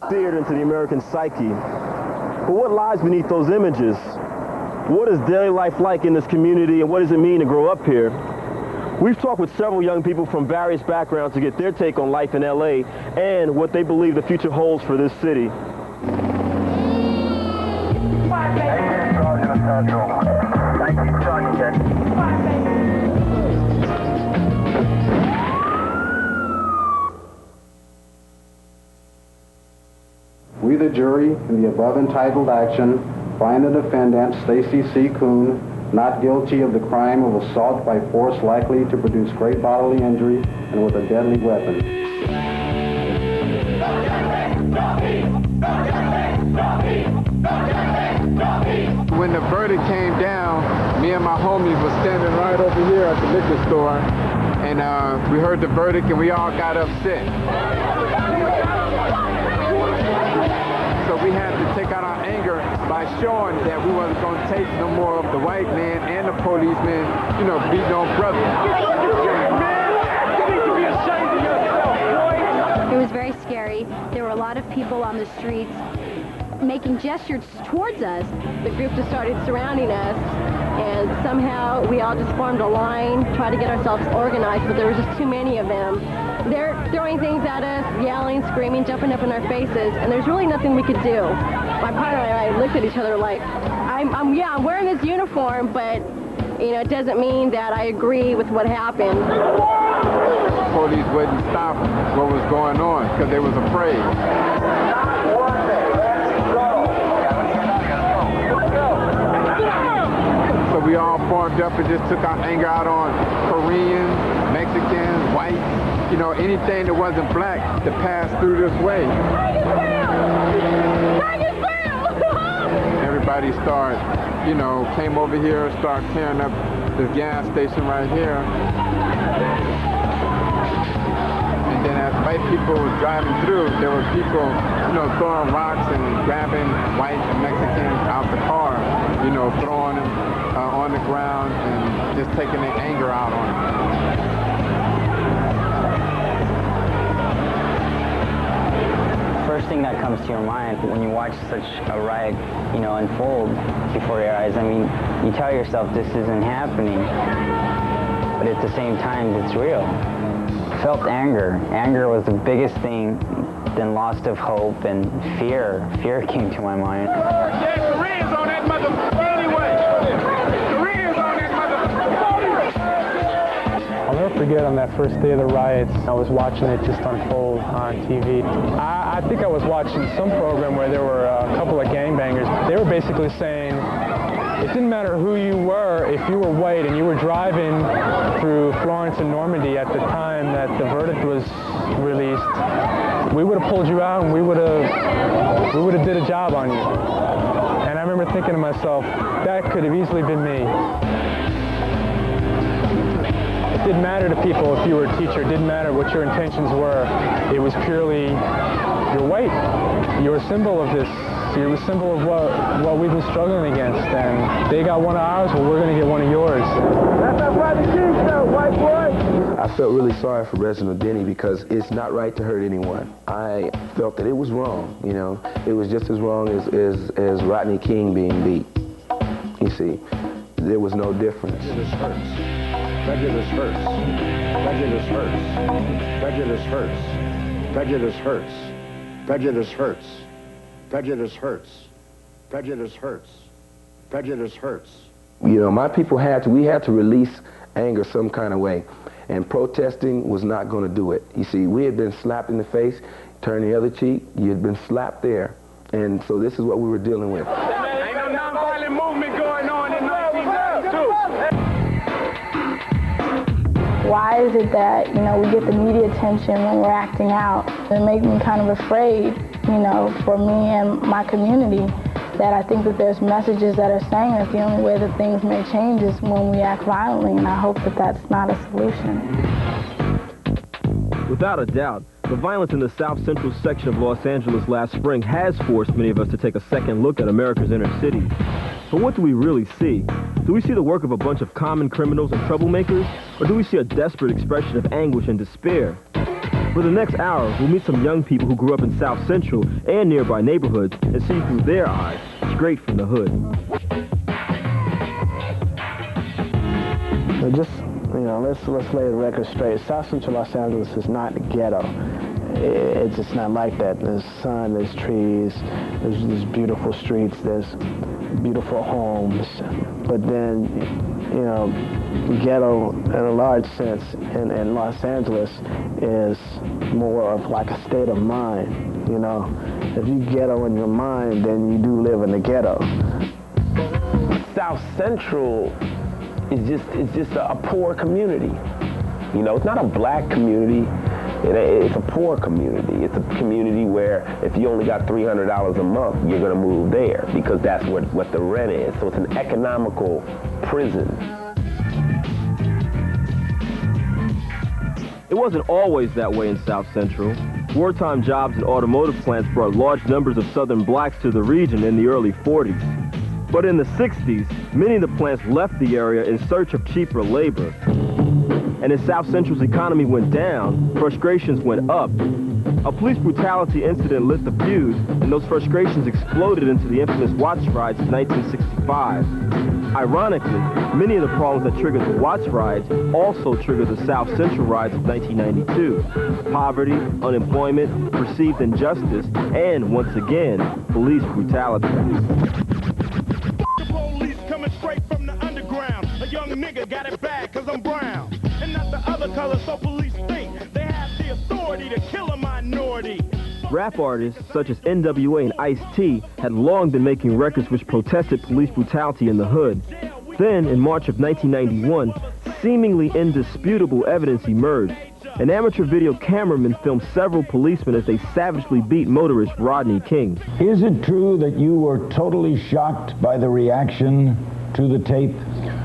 seared into the American psyche. But what lies beneath those images? What is daily life like in this community, and what does it mean to grow up here? We've talked with several young people from various backgrounds to get their take on life in LA and what they believe the future holds for this city. We, the jury, in the above entitled action, find the defendant, Stacy C. Kuhn, not guilty of the crime of assault by force likely to produce great bodily injury and with a deadly weapon. When the verdict came down, me and my homies were standing right over here at the liquor store, and we heard the verdict and we all got upset. So we had to take out our anger by showing that we wasn't going to take no more of the white man and the policemen, you know, beating on brothers. It was very scary. There were a lot of people on the streets making gestures towards us. The group just started surrounding us, and somehow we all just formed a line, tried to get ourselves organized, but there was just too many of them. They're throwing things at us, yelling, screaming, jumping up in our faces, and there's really nothing we could do. My partner and I looked at each other like, I'm wearing this uniform, but you know, it doesn't mean that I agree with what happened. The police wouldn't stop what was going on because they was afraid. So we all formed up and just took our anger out on Koreans, Mexicans, whites, you know, anything that wasn't black to pass through this way. Everybody started, you know, came over here, started tearing up this gas station right here. And then as white people were driving through, there were people, you know, throwing rocks and grabbing white and Mexicans out the car, you know, throwing them on the ground and just taking their anger out on them. First thing that comes to your mind when you watch such a riot, you know, unfold before your eyes, I mean, you tell yourself this isn't happening, but at the same time, it's real. Felt anger. Anger was the biggest thing, then loss of hope and fear. Fear came to my mind. There's Koreans on that motherfucker anyway. Koreans on that motherfucker. I'll never forget on that first day of the riots, I was watching it just unfold on TV. I think I was watching some program where there were a couple of gangbangers. They were basically saying it didn't matter who you were, if you were white and you were driving through Florence and Normandy at the time that the verdict was released, we would have pulled you out and we would have did a job on you. And I remember thinking to myself, that could have easily been me. It didn't matter to people if you were a teacher. It didn't matter what your intentions were. It was purely, you're white. You're a symbol of this. You're a symbol of what we've been struggling against. And they got one of ours, well, we're going to get one of yours. That's that Rodney King show, white boy. I felt really sorry for Reginald Denny because it's not right to hurt anyone. I felt that it was wrong, you know. It was just as wrong as Rodney King being beat. You see, there was no difference. Prejudice hurts. Prejudice hurts. Prejudice hurts. Prejudice hurts. Prejudice hurts. Prejudice hurts. Prejudice hurts. Prejudice hurts. Prejudice hurts. You know, my people we had to release anger some kind of way, and protesting was not going to do it. You see, we had been slapped in the face, turn the other cheek, you had been slapped there, and so this is what we were dealing with. Ain't no nonviolent movement going on in 1992. Why is it that, you know, we get the media attention when we're acting out? It makes me kind of afraid, you know, for me and my community, that I think that there's messages that are saying that the only way that things may change is when we act violently, and I hope that that's not a solution. Without a doubt, the violence in the South Central section of Los Angeles last spring has forced many of us to take a second look at America's inner cities. But what do we really see? Do we see the work of a bunch of common criminals and troublemakers, or do we see a desperate expression of anguish and despair? For the next hour, we'll meet some young people who grew up in South Central and nearby neighborhoods and see through their eyes, straight from the hood. So just, let's lay the record straight. South Central Los Angeles is not the ghetto. It's just not like that. There's sun, there's trees, there's beautiful streets, there's beautiful homes. But then, ghetto in a large sense in Los Angeles is more of like a state of mind, If you ghetto in your mind, then you do live in the ghetto. South Central is just a poor community. It's not a black community. It's a poor community. It's a community where if you only got $300 a month, you're going to move there because that's what the rent is. So it's an economical prison. It wasn't always that way in South Central. Wartime jobs in automotive plants brought large numbers of Southern blacks to the region in the early 40s. But in the 60s, many of the plants left the area in search of cheaper labor. And as South Central's economy went down, frustrations went up. A police brutality incident lit the fuse, and those frustrations exploded into the infamous Watts riots of 1965. Ironically, many of the problems that triggered the Watts riots also triggered the South Central riots of 1992. Poverty, unemployment, perceived injustice, and, once again, police brutality. The police coming straight from the underground. A young nigga got it bad 'cause I'm brown. And not the other color, so police think they have the authority to kill a minority. Rap artists such as NWA and Ice-T had long been making records which protested police brutality in the hood. Then, in March of 1991, seemingly indisputable evidence emerged. An amateur video cameraman filmed several policemen as they savagely beat motorist Rodney King. Is it true that you were totally shocked by the reaction to the tape?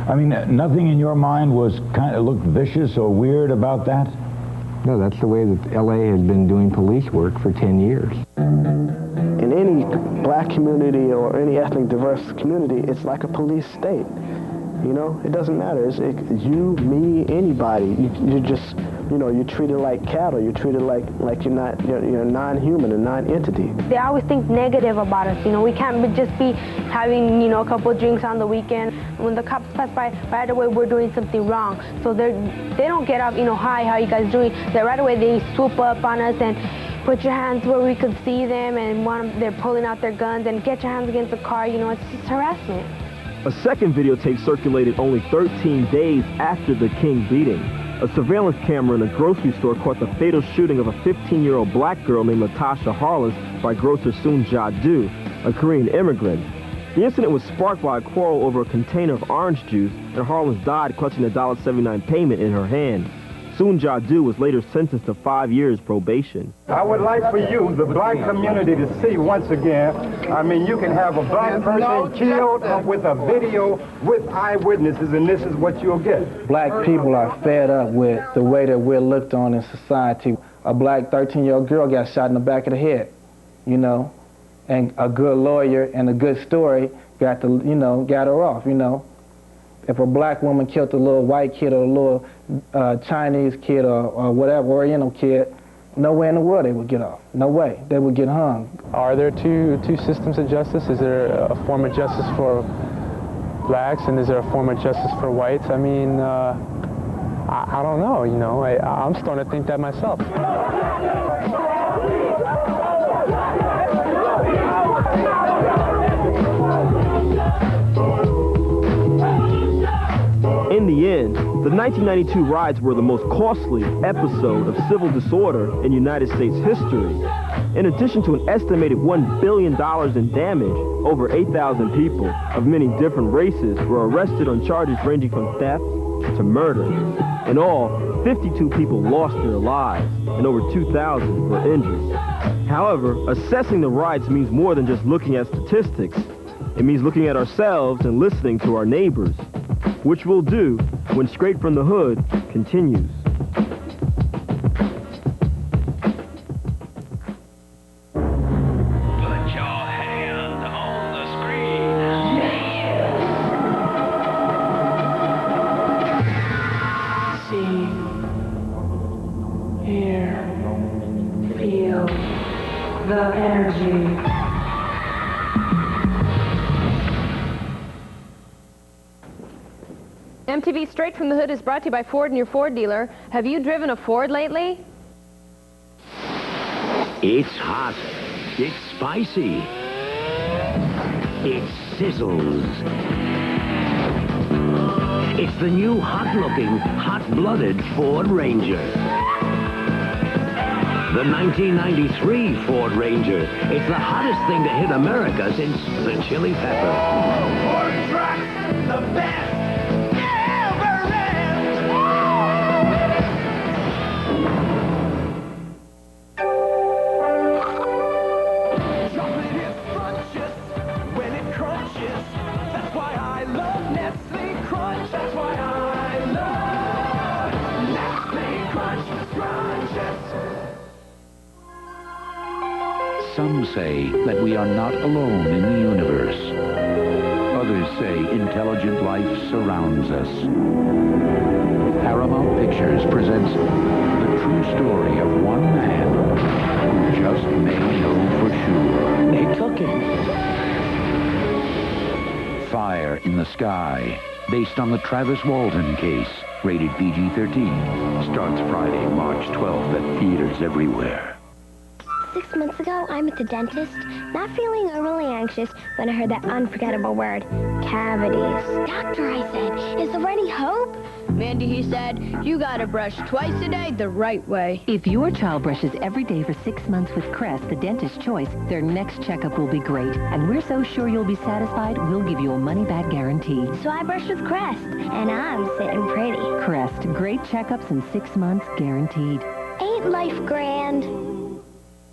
I mean, nothing in your mind was kind of looked vicious or weird about that? No, that's the way that LA has been doing police work for 10 years. In any black community or any ethnic diverse community, it's like a police state. It doesn't matter. It's you, me, anybody. You just, you're treated like cattle. You're treated like you're non-human, a non-entity. They always think negative about us. We can't just be having, a couple of drinks on the weekend. When the cops pass by, right away we're doing something wrong. So they don't get up, hi, how you guys doing? Right away they swoop up on us and put your hands where we could see them, and they're pulling out their guns and get your hands against the car. It's just harassment. A second videotape circulated only 13 days after the King beating. A surveillance camera in a grocery store caught the fatal shooting of a 15-year-old black girl named Latasha Harless by grocer Soon Ja-do, a Korean immigrant. The incident was sparked by a quarrel over a container of orange juice, and Harless died clutching a $1.79 payment in her hand. Soon Ja-do was later sentenced to 5 years probation. I would like for you, the black community, to see once again, you can have a black person killed with a video with eyewitnesses, and this is what you'll get. Black people are fed up with the way that we're looked on in society. A black 13-year-old girl got shot in the back of the head, and a good lawyer and a good story got her off, If a black woman killed a little white kid or a little Chinese kid or whatever, Oriental kid, no way in the world they would get off. No way. They would get hung. Are there two systems of justice? Is there a form of justice for blacks, and is there a form of justice for whites? I don't know, I'm starting to think that myself. In the end, the 1992 riots were the most costly episode of civil disorder in United States history. In addition to an estimated $1 billion in damage, over 8,000 people of many different races were arrested on charges ranging from theft to murder. In all, 52 people lost their lives, and over 2,000 were injured. However, assessing the riots means more than just looking at statistics. It means looking at ourselves and listening to our neighbors, which we'll do when Straight from the Hood continues. Put your hand on the screen. See, hear, the energy. MTV Straight from the Hood is brought to you by Ford and your Ford dealer. Have you driven a Ford lately? It's hot. It's spicy. It sizzles. It's the new hot-looking, hot-blooded Ford Ranger. The 1993 Ford Ranger. It's the hottest thing to hit America since the Chili Pepper. Ford trucks, the best. Some say that we are not alone in the universe. Others say intelligent life surrounds us. Paramount Pictures presents the true story of one man who just may know for sure. They took him. Fire in the Sky, based on the Travis Walton case, rated PG-13, starts Friday, March 12th at theaters everywhere. 6 months ago, I'm at the dentist, not feeling overly anxious when I heard that unforgettable word, cavities. Doctor, I said, is there any hope? Mandy, he said, you gotta brush twice a day the right way. If your child brushes every day for 6 months with Crest, the dentist's choice, their next checkup will be great. And we're so sure you'll be satisfied, we'll give you a money-back guarantee. So I brushed with Crest, and I'm sitting pretty. Crest, great checkups in 6 months, guaranteed. Ain't life grand?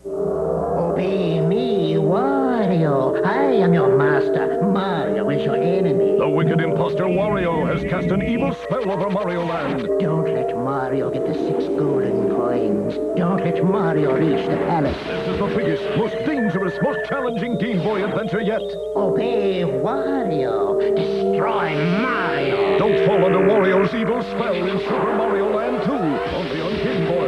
Obey me, Wario. I am your master. Mario is your enemy. The wicked imposter Wario has cast an evil spell over Mario Land. Don't let Mario get the 6 golden coins. Don't let Mario reach the palace. This is the biggest, most dangerous, most challenging Game Boy adventure yet. Obey Wario. Destroy Mario. Don't fall under Wario's evil spell in Super Mario Land 2, only on Game Boy.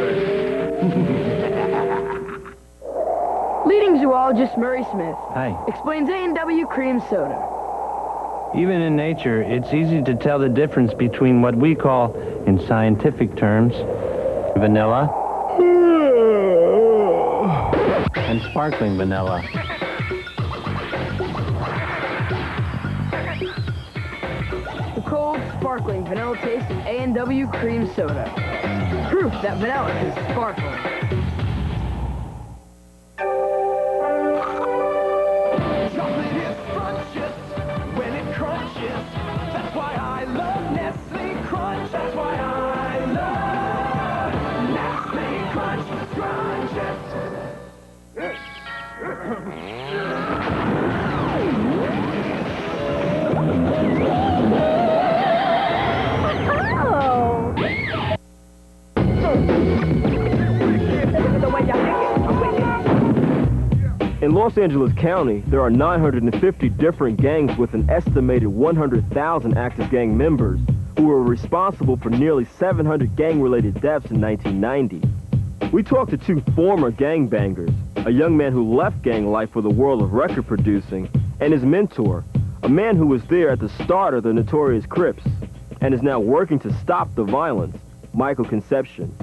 Leading zoologist Murray Smith Hi. explains A&W cream soda. Even in nature, it's easy to tell the difference between what we call, in scientific terms, vanilla and sparkling vanilla. The cold, sparkling vanilla taste of A&W cream soda. Proof that vanilla is sparkling. In Los Angeles County, there are 950 different gangs with an estimated 100,000 active gang members who were responsible for nearly 700 gang-related deaths in 1990. We talked to 2 former gangbangers, a young man who left gang life for the world of record producing, and his mentor, a man who was there at the start of the Notorious Crips and is now working to stop the violence, Michael Concepcion.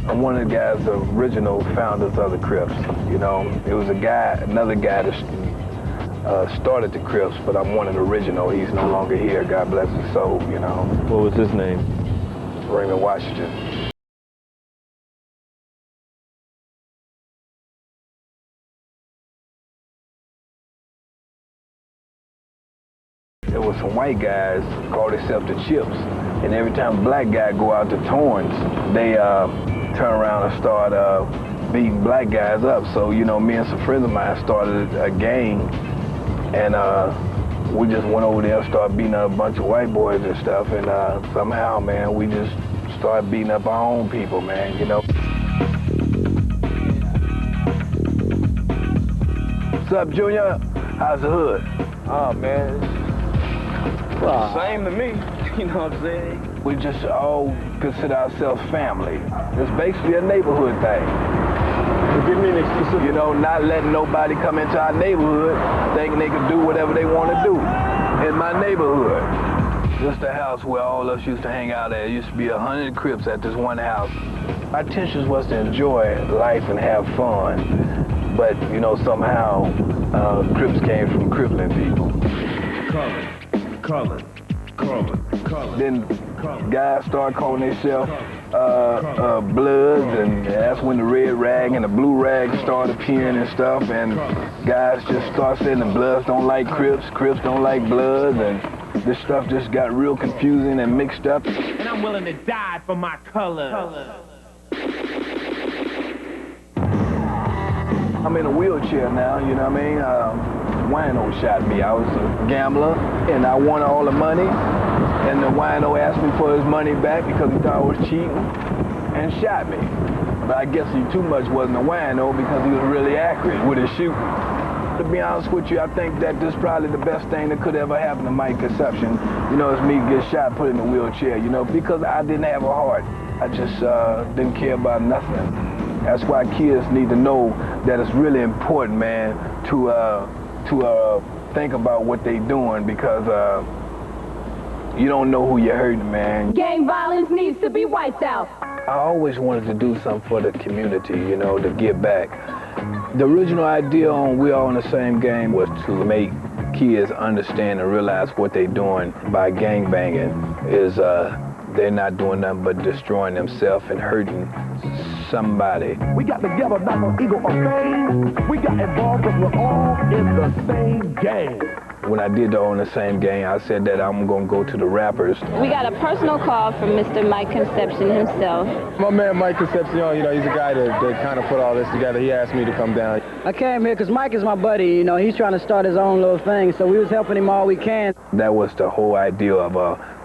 I'm one of the guys, the original founders of the Crips. You know, it was another guy that started the Crips, but I'm one of the original. He's no longer here, God bless his soul, you know. What was his name? Raymond Washington. There was some white guys called themselves the Chips, and every time a black guy go out to Torrance, they turn around and start beating black guys up. So, you know, me and some friends of mine started a gang, and we just went over there and started beating up a bunch of white boys and stuff, and somehow, man, we just started beating up our own people, man, you know. What's up, Junior? How's the hood? Oh, man, same to me, you know what I'm saying? We just all consider ourselves family. It's basically a neighborhood thing. Give me an specific. You know, not letting nobody come into our neighborhood thinking they can do whatever they want to do in my neighborhood. Just a house where all of us used to hang out at. There used to be 100 Crips at this one house. My intentions was to enjoy life and have fun, but you know, somehow Crips came from crippling people. Color. Then guys started calling themselves Bloods, and that's when the red rag and the blue rag started appearing and stuff, and guys just started saying the Bloods don't like Crips, Crips don't like Bloods, and this stuff just got real confusing and mixed up. And I'm willing to die for my color. I'm in a wheelchair now, you know what I mean? Wino shot me. I was a gambler, and I won all the money, and the wino asked me for his money back because he thought I was cheating, and shot me. But I guess he too much wasn't a wino because he was really accurate with his shooting. To be honest with you, I think that this is probably the best thing that could ever happen to my conception. You know, it's me get shot, put in a wheelchair, you know, because I didn't have a heart. I just didn't care about nothing. That's why kids need to know that it's really important, man, to think about what they doing, because you don't know who you're hurting, man. Gang violence needs to be wiped out. I always wanted to do something for the community, you know, to give back. The original idea on We All in the Same Game was to make kids understand and realize what they're doing by gang banging is they're not doing nothing but destroying themselves and hurting somebody. We got together not no ego or fame. We got involved because we're all in the same game. When I did the All in the Same Game, I said that I'm gonna go to the rappers. We got a personal call from Mr. Mike Concepcion himself. My man Mike Concepcion, you know, he's a guy that kind of put all this together. He asked me to come down. I came here because Mike is my buddy, you know, he's trying to start his own little thing, so we was helping him all we can. That was the whole idea of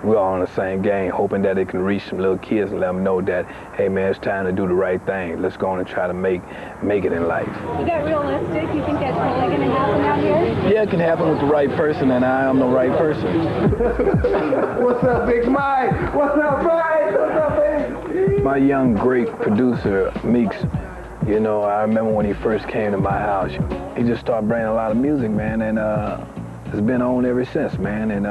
We're All in the Same Game, hoping that it can reach some little kids and let them know that, hey man, it's time to do the right thing. Let's go on and try to make it in life. Is that realistic? You think that's really going to happen out here? Yeah, it can happen with the right person, and I am the right person. What's up, Big Mike? What's up, Mike? What's up, baby? My young, great producer, Meeks, you know, I remember when he first came to my house, he just started bringing a lot of music, man, and it's been on ever since, man, and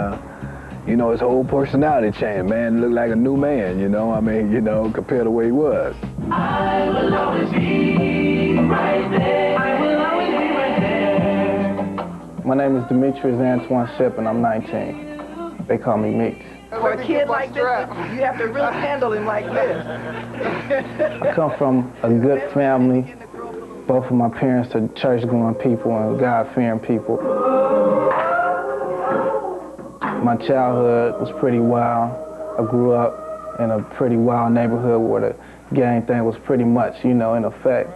you know, his whole personality changed, man. Looked like a new man, you know, I mean, you know, compared to the way he was. I will always be right there. I will always be right there. My name is Demetrius Antoine Ship, and I'm 19. They call me Meeks. For a kid like this, you have to really handle him like this. I come from a good family. Both of my parents are church-going people and God-fearing people. My childhood was pretty wild. I grew up in a pretty wild neighborhood where the gang thing was pretty much, you know, in effect.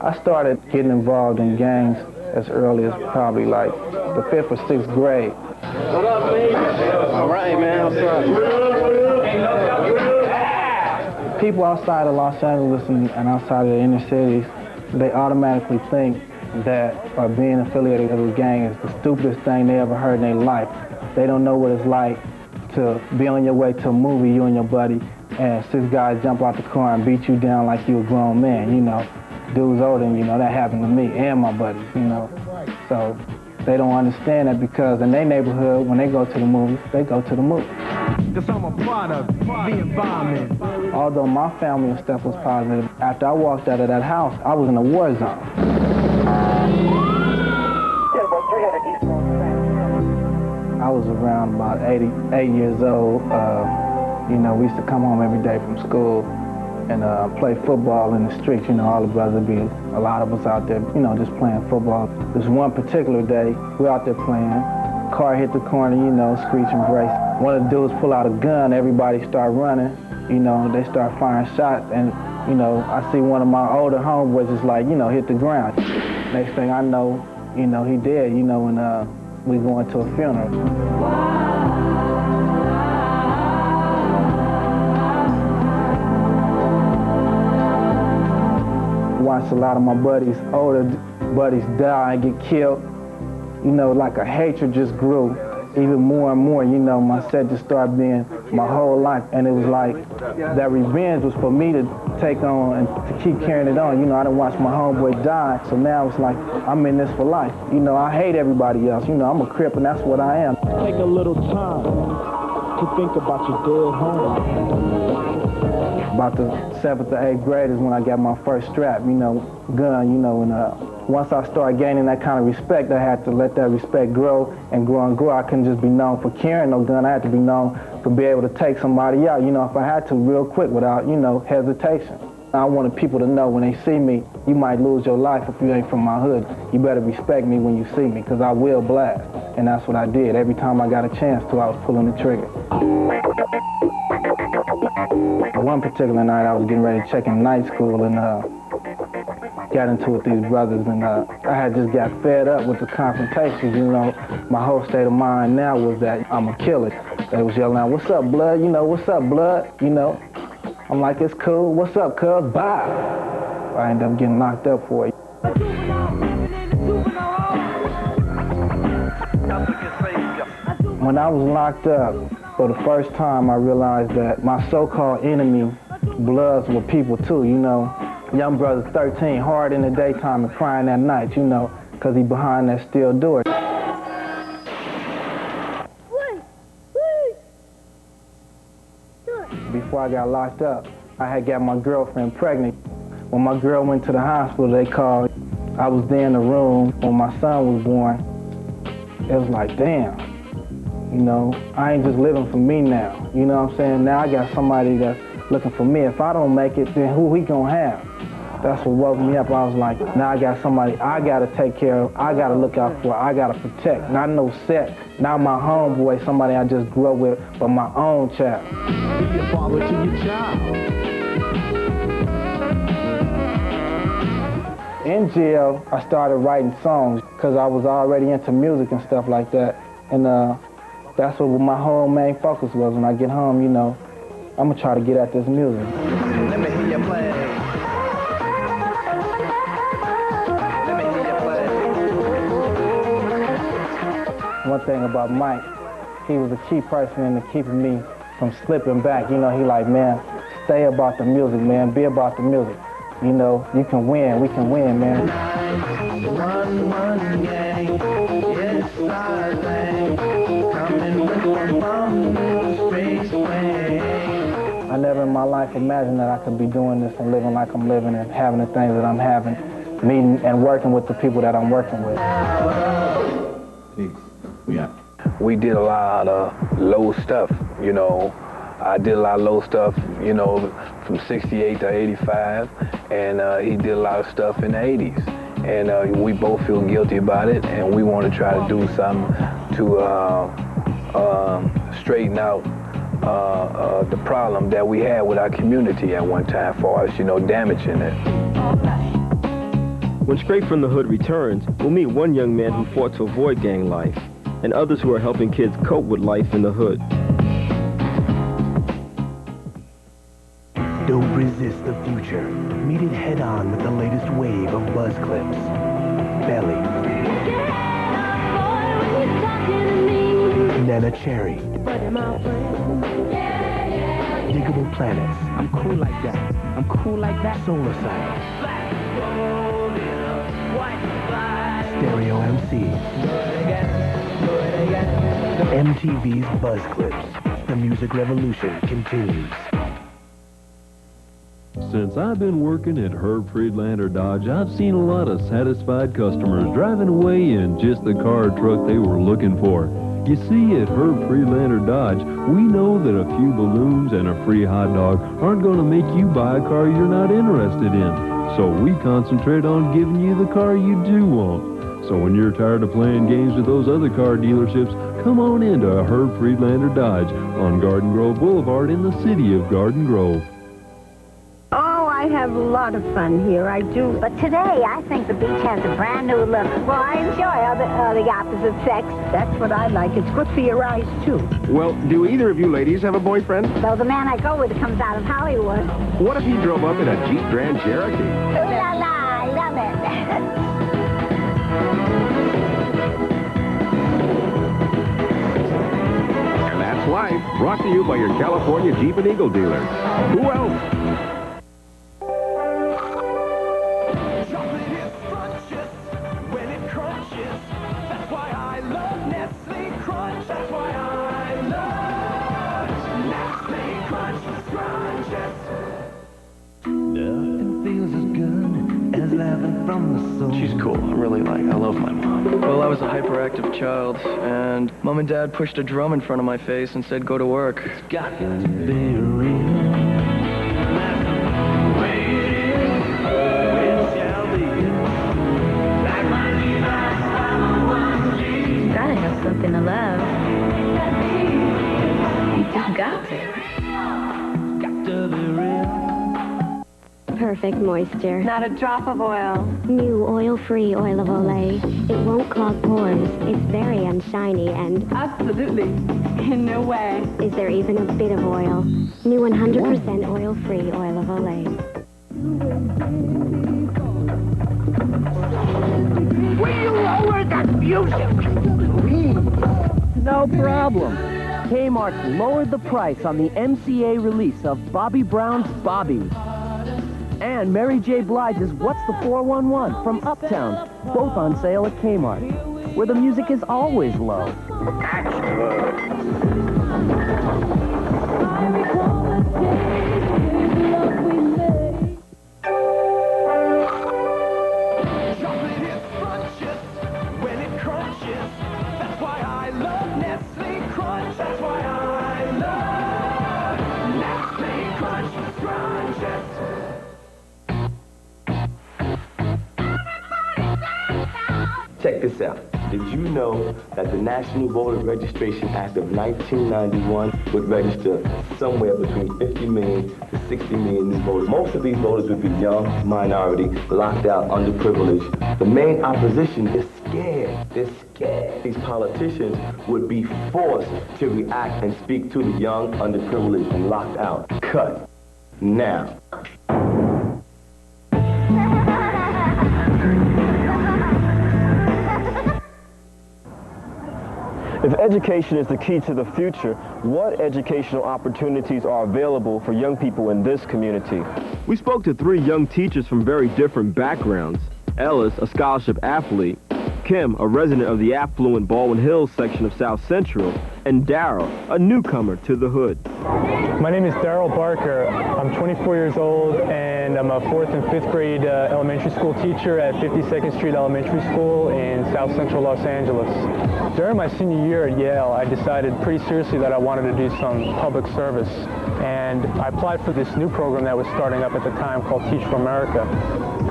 I started getting involved in gangs as early as probably like the 5th or 6th grade. What up, baby? All right, man. What's up? People outside of Los Angeles and outside of the inner cities, they automatically think that by being affiliated with a gang is the stupidest thing they ever heard in their life. They don't know what it's like to be on your way to a movie, you and your buddy, and 6 guys jump out the car and beat you down like you a grown man, you know. Dudes older than you know, that happened to me and my buddies, you know. So they don't understand that because in their neighborhood, when they go to the movies, they go to the movies. Because I'm a product of the environment. Although my family and stuff was positive, after I walked out of that house, I was in a war zone. I was around about 8 years old. You know, we used to come home every day from school and play football in the streets. You know, all the brothers would be, a lot of us out there, you know, just playing football. This one particular day, we're out there playing. Car hit the corner, you know, screech and brace. One of the dudes pull out a gun, everybody start running. You know, they start firing shots, and, you know, I see one of my older homeboys just like, you know, hit the ground. Next thing I know, you know, he dead, you know, and we going to a funeral. Watched a lot of my buddies, older buddies die and get killed. You know, like a hatred just grew even more and more. You know, my set just started being my whole life, and it was like that revenge was for me to take on and to keep carrying it on. You know, I didn't watch my homeboy die, so now it's like I'm in this for life. You know, I hate everybody else. You know, I'm a Crip, and that's what I am. Take a little time to think about your dead home. About the 7th or 8th grade is when I got my first strap, you know, gun, you know, and once I started gaining that kind of respect, I had to let that respect grow and grow and grow. I couldn't just be known for carrying no gun. I had to be known for being able to take somebody out, you know, if I had to, real quick without, you know, hesitation. I wanted people to know when they see me, you might lose your life if you ain't from my hood. You better respect me when you see me, because I will blast. And that's what I did. Every time I got a chance to, I was pulling the trigger. One particular night, I was getting ready to check in night school and got into it with these brothers, and I had just got fed up with the confrontations, you know. My whole state of mind now was that I'm a killer. They was yelling out, "What's up, blood?" You know, "What's up, blood?" You know. I'm like, "It's cool. What's up, cuz?" Bye. I ended up getting locked up for it. When I was locked up, for the first time, I realized that my so-called enemy, bloods, were people too, you know. Young brother 13, hard in the daytime and crying at night, you know, because he behind that steel door. Before I got locked up, I had got my girlfriend pregnant. When my girl went to the hospital, they called. I was there in the room when my son was born. It was like, damn, you know, I ain't just living for me now. You know what I'm saying? Now I got somebody that's looking for me. If I don't make it, then who we gonna have? That's what woke me up. I was like, now I got somebody I gotta take care of, I gotta look out for, I gotta protect. Not no set, not my homeboy, somebody I just grew up with, but my own child. Be a father to your child. In jail, I started writing songs because I was already into music and stuff like that. And that's what my whole main focus was. When I get home, you know, I'm gonna try to get at this music. Let me hear you play. Let me hear you play. One thing about Mike, he was a key person in keeping me from slipping back. You know, he like, man, stay about the music, man, be about the music. You know, you can win, we can win, man. One gang, yes, I think, coming with the bum straight swing. I never in my life imagined that I could be doing this and living like I'm living and having the things that I'm having, meeting and working with the people that I'm working with. We did a lot of low stuff, you know. I did a lot of low stuff, you know, from 68 to 85, and he did a lot of stuff in the 80s. And we both feel guilty about it, and we want to try to do something to straighten out the problem that we had with our community at one time for us, you know, damaging it. When Straight from the Hood returns, we'll meet one young man who fought to avoid gang life, and others who are helping kids cope with life in the hood. Don't resist the future. Meet it head-on with the latest wave of buzz clips. Belly. Nana Cherry. Diggable Planets. I'm cool like that. I'm cool like that. Solar Side. Stereo MC. MTV's Buzz Clips. The music revolution continues. Since I've been working at Herb Friedlander Dodge, I've seen a lot of satisfied customers driving away in just the car or truck they were looking for. You see, at Herb Friedlander Dodge, we know that a few balloons and a free hot dog aren't going to make you buy a car you're not interested in. So we concentrate on giving you the car you do want. So when you're tired of playing games with those other car dealerships, come on into Herb Friedlander Dodge on Garden Grove Boulevard in the city of Garden Grove. I have a lot of fun here, I do. But today, I think the beach has a brand new look. Well, I enjoy the opposite sex. That's what I like. It's good for your eyes, too. Well, do either of you ladies have a boyfriend? Well, the man I go with comes out of Hollywood. What if he drove up in a Jeep Grand Cherokee? Ooh la la, I love it. And that's life. Brought to you by your California Jeep and Eagle dealers. Who else? Chocolate is scrumptious when it crunches. That's why I love Nestle Crunch. That's why I love Nestle Crunch Scrunches. Nothing feels as good as laughing from the soul. She's cool. I love my mom. Well, I was a hyperactive child, and Mom and Dad pushed a drum in front of my face and said, go to work. It's got to be real. Gotta have something to love. You just got to. Got to be real. Perfect moisture. Not a drop of oil. New oil-free oil of Olay. It won't clog pores. It's very unshiny and... Absolutely. In no way. Is there even a bit of oil? New 100% oil-free oil of Olay. Will you lower that music? Please. No problem. Kmart lowered the price on the MCA release of Bobby Brown's Bobby. And Mary J. Blige's What's the 411 from Uptown, both on sale at Kmart, where the music is always low. That's good. Chocolate is scrumptious when it crunches. That's why I love Nestle Crunch. That's why I love Nestle Crunch Scrunches. Check this out. Did you know that the National Voter Registration Act of 1991 would register somewhere between 50 million to 60 million new voters? Most of these voters would be young, minority, locked out, underprivileged. The main opposition is scared. They're scared. These politicians would be forced to react and speak to the young, underprivileged, and locked out. Cut. Now. If education is the key to the future, what educational opportunities are available for young people in this community? We spoke to 3 young teachers from very different backgrounds. Ellis, a scholarship athlete, Kim, a resident of the affluent Baldwin Hills section of South Central, and Daryl, a newcomer to the hood. My name is Daryl Barker. I'm 24 years old, and I'm a 4th and 5th grade elementary school teacher at 52nd Street Elementary School in South Central Los Angeles. During my senior year at Yale, I decided pretty seriously that I wanted to do some public service, and I applied for this new program that was starting up at the time called Teach for America.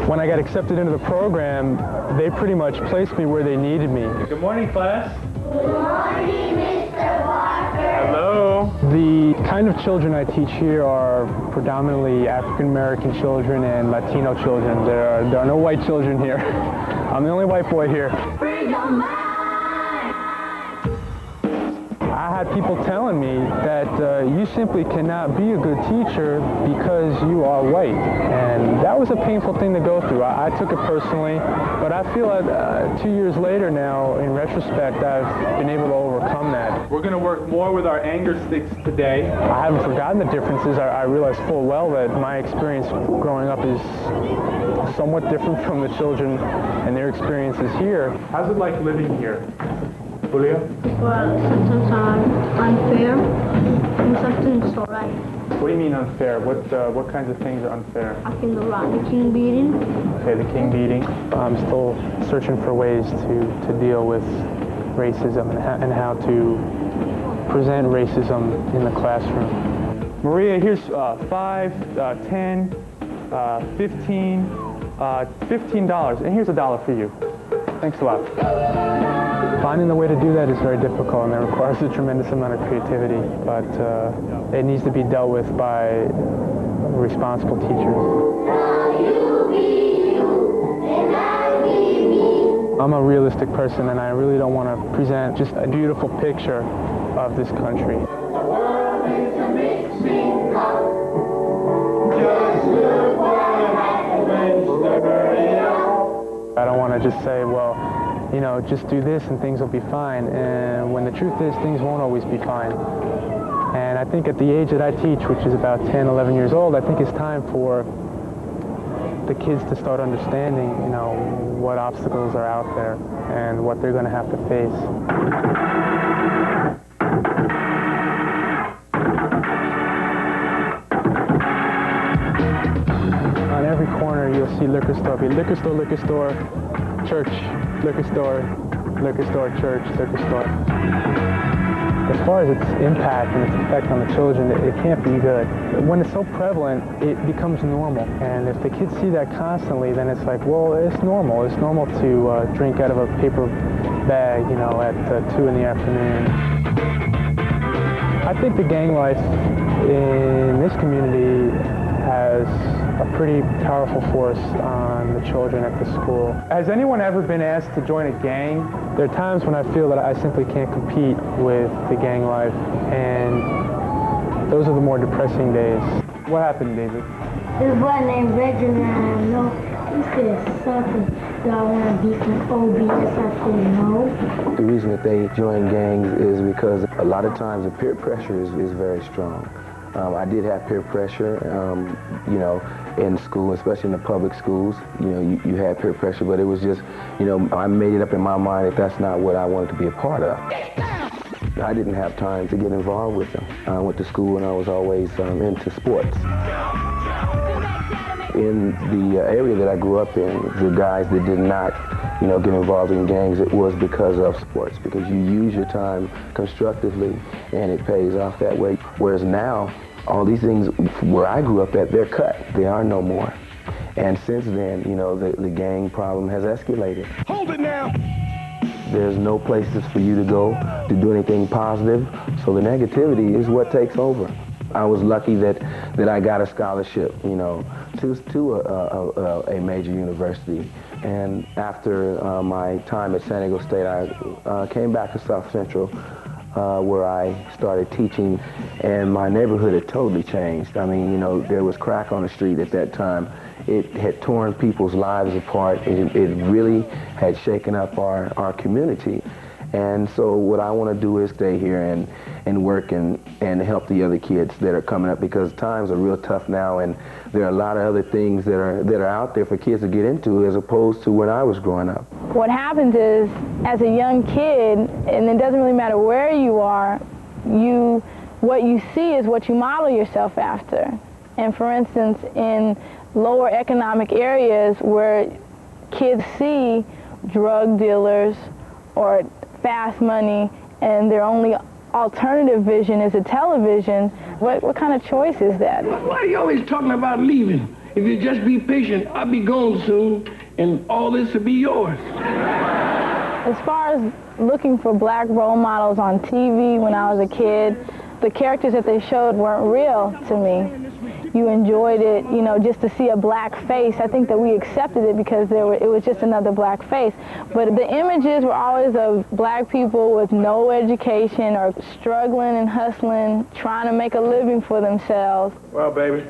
When I got accepted into the program, they pretty much placed me where they needed me. Good morning, class. Good morning, Mr. Walker. Hello. The kind of children I teach here are predominantly African-American children and Latino children. There are no white children here. I'm the only white boy here. I had people telling me that you simply cannot be a good teacher because you are white. And that was a painful thing to go through. I took it personally, but I feel that 2 years later now, in retrospect, I've been able to overcome that. We're going to work more with our anger sticks today. I haven't forgotten the differences. I realize full well that my experience growing up is somewhat different from the children and their experiences here. How's it like living here? Julia? Well, sometimes unfair, and sometimes it's alright. What do you mean unfair? What kinds of things are unfair? I think the Rodney King beating. Okay, the King beating. I'm still searching for ways to deal with racism and how to present racism in the classroom. Maria, here's 5, 10, 15, $15, and here's $1 for you. Thanks a lot. Finding the way to do that is very difficult, and it requires a tremendous amount of creativity, but it needs to be dealt with by responsible teachers. I'm a realistic person, and I really don't want to present just a beautiful picture of this country. I don't want to just say, well, you know, just do this and things will be fine. And when the truth is, things won't always be fine. And I think at the age that I teach, which is about 10, 11 years old, I think it's time for the kids to start understanding, you know, what obstacles are out there and what they're going to have to face. On every corner, you'll see liquor store. Be liquor store, church, liquor store, church, liquor store. As far as its impact and its effect on the children, it can't be good. When it's so prevalent, it becomes normal. And if the kids see that constantly, then it's like, well, it's normal. It's normal to drink out of a paper bag, you know, at 2 in the afternoon. I think the gang life in this community has a pretty powerful force on the children at the school. Has anyone ever been asked to join a gang? There are times when I feel that I simply can't compete with the gang life, and those are the more depressing days. What happened, David? This boy named Reginald, I know. He said something. Do I want to be some OBS? I said no. The reason that they join gangs is because a lot of times the peer pressure is very strong. I did have peer pressure, you know, in school, especially in the public schools. You know, you had peer pressure, but it was just, you know, I made it up in my mind that that's not what I wanted to be a part of. I didn't have time to get involved with them. I went to school and I was always into sports. In the area that I grew up in, the guys that did not, you know, get involved in gangs, it was because of sports, because you use your time constructively and it pays off that way. Whereas now, all these things where I grew up at, they're cut. They are no more. And since then, you know, the gang problem has escalated. Hold it now! There's no places for you to go to do anything positive, so the negativity is what takes over. I was lucky that I got a scholarship, you know, to a major university. And after my time at San Diego State, I came back to South Central, where I started teaching, and my neighborhood had totally changed. I mean, you know, there was crack on the street at that time. It had torn people's lives apart. It really had shaken up our community. And so what I want to do is stay here and work and help the other kids that are coming up, because times are real tough now, and there are a lot of other things that are out there for kids to get into as opposed to when I was growing up. What happens is, as a young kid, and it doesn't really matter where you are, what you see is what you model yourself after. And for instance, in lower economic areas where kids see drug dealers or fast money, and their only alternative vision is a television, what kind of choice is that? Why are you always talking about leaving? If you just be patient, I'll be gone soon, and all this will be yours. As far as looking for black role models on TV when I was a kid, the characters that they showed weren't real to me. You enjoyed it, you know, just to see a black face. I think that we accepted it because it was just another black face. But the images were always of black people with no education or struggling and hustling, trying to make a living for themselves. Well, baby,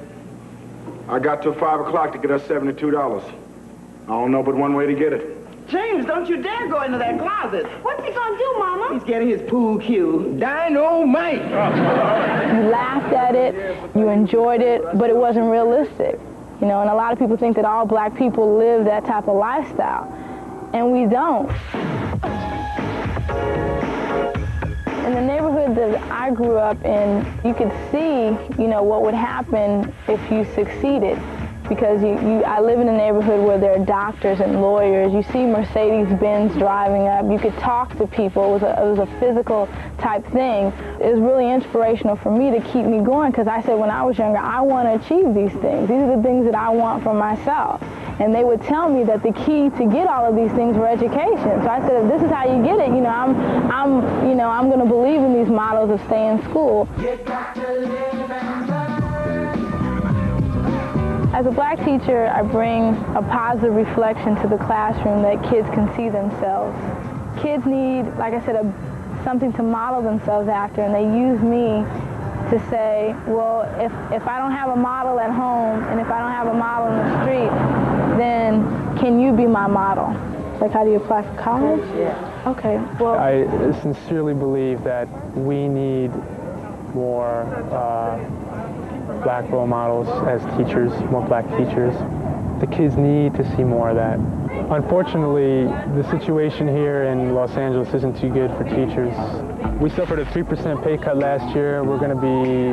I got till 5 o'clock to get us $72. I don't know but one way to get it. James, don't you dare go into that closet. What's he gonna do, Mama? He's getting his pool cue. Dynamite! You laughed at it, you enjoyed it, but it wasn't realistic. You know, and a lot of people think that all black people live that type of lifestyle, and we don't. In the neighborhood that I grew up in, you could see, you know, what would happen if you succeeded. Because I live in a neighborhood where there are doctors and lawyers. You see Mercedes-Benz driving up. You could talk to people. It was a physical type thing. It was really inspirational for me to keep me going, because I said when I was younger, I want to achieve these things. These are the things that I want for myself. And they would tell me that the key to get all of these things were education. So I said, if this is how you get it, you know, I'm going to believe in these models of stay in school. As a black teacher, I bring a positive reflection to the classroom that kids can see themselves. Kids need, like I said, something to model themselves after, and they use me to say, well, if I don't have a model at home, and if I don't have a model in the street, then can you be my model? Like, how do you apply for college? Yeah. Okay, well. I sincerely believe that we need more black role models as teachers, more black teachers. The kids need to see more of that. Unfortunately, the situation here in Los Angeles isn't too good for teachers. We suffered a 3% pay cut last year. We're going to be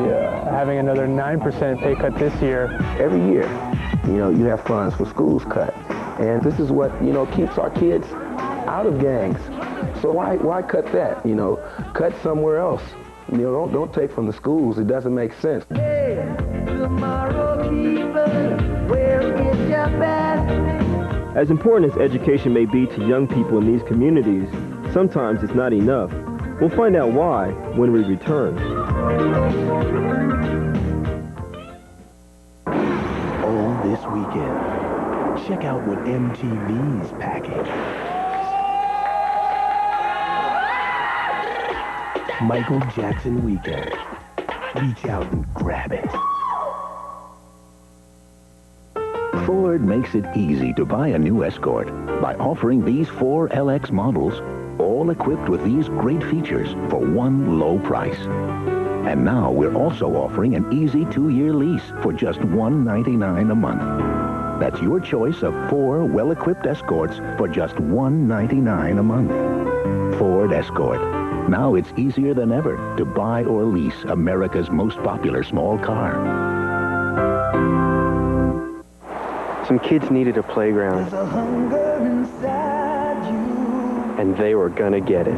having another 9% pay cut this year. Every year, you know, you have funds for schools cut. And this is what, you know, keeps our kids out of gangs. So why cut that? You know, cut somewhere else. You know, don't take from the schools. It doesn't make sense. Hey, tomorrow people, where is your best? As important as education may be to young people in these communities, sometimes it's not enough. We'll find out why when we return. All this weekend, check out what MTV's package. Michael Jackson Weekend. Reach out and grab it. Ford makes it easy to buy a new Escort by offering these 4 LX models, all equipped with these great features for one low price. And now we're also offering an easy 2-year lease for just $199 a month. That's your choice of 4 well-equipped Escorts for just $199 a month. Ford Escort. Now it's easier than ever to buy or lease America's most popular small car. Some kids needed a playground, There's a hunger inside you. and they were gonna get it.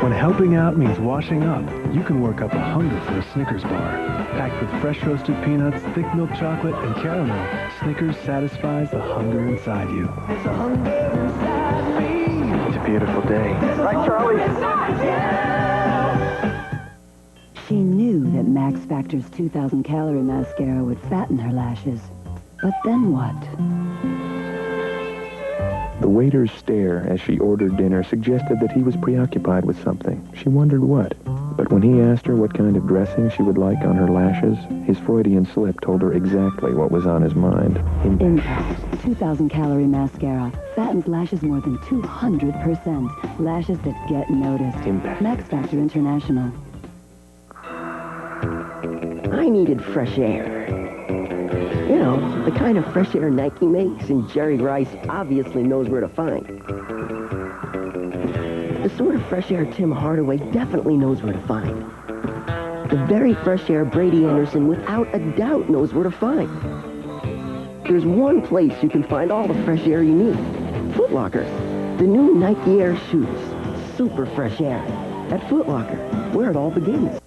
When helping out means washing up, you can work up a hunger for a Snickers bar. Packed with fresh roasted peanuts, thick milk chocolate, and caramel, Snickers satisfies the hunger inside you. There's a hunger inside me. It's a beautiful day. Right, Charlie? She knew that Max Factor's 2,000 calorie mascara would fatten her lashes. But then what? The waiter's stare as she ordered dinner suggested that he was preoccupied with something. She wondered what. But when he asked her what kind of dressing she would like on her lashes, his Freudian slip told her exactly what was on his mind. Impact 2,000 calorie mascara fattens lashes more than 200%. Lashes that get noticed. Impact. Max Factor International. I needed fresh air. You know, the kind of fresh air Nike makes and Jerry Rice obviously knows where to find. The sort of fresh air Tim Hardaway definitely knows where to find. The very fresh air Brady Anderson without a doubt knows where to find. There's one place you can find all the fresh air you need. Foot Locker. The new Nike Air shoes. Super fresh air. At Foot Locker, where it all begins.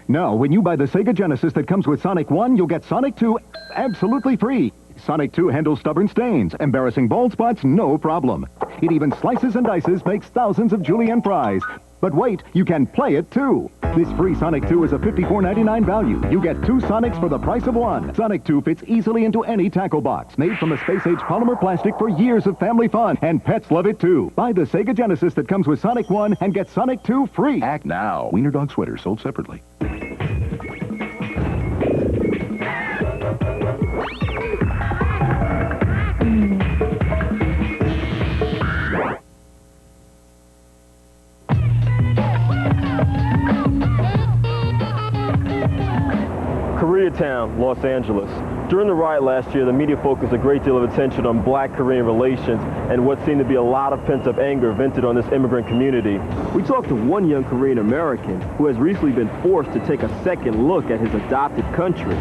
Now, when you buy the Sega Genesis that comes with Sonic 1, you'll get Sonic 2 absolutely free. Sonic 2 handles stubborn stains, embarrassing bald spots, no problem. It even slices and dices, makes thousands of julienne fries. But wait, you can play it too. This free Sonic 2 is a $54.99 value. You get 2 Sonics for the price of 1. Sonic 2 fits easily into any tackle box. Made from a space-age polymer plastic for years of family fun. And pets love it too. Buy the Sega Genesis that comes with Sonic 1 and get Sonic 2 free. Act now. Wiener Dog Sweater sold separately. Koreatown, Los Angeles. During the riot last year, the media focused a great deal of attention on black-Korean relations and what seemed to be a lot of pent-up anger vented on this immigrant community. We talked to one young Korean American who has recently been forced to take a second look at his adopted country.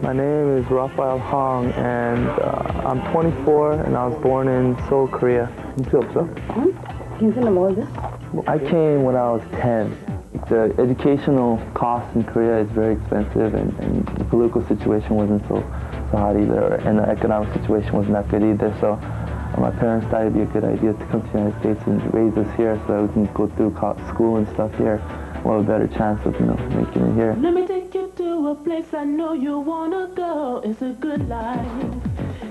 My name is Raphael Hong, and I'm 24, and I was born in Seoul, Korea. I came when I was 10. The educational cost in Korea is very expensive, and the political situation wasn't so hot either, and the economic situation wasn't that good either. So my parents thought it'd be a good idea to come to the United States and raise us here so that we can go through school and stuff here. We'll have a better chance of, making it here. Let me take you to a place I know you wanna go. It's a good life.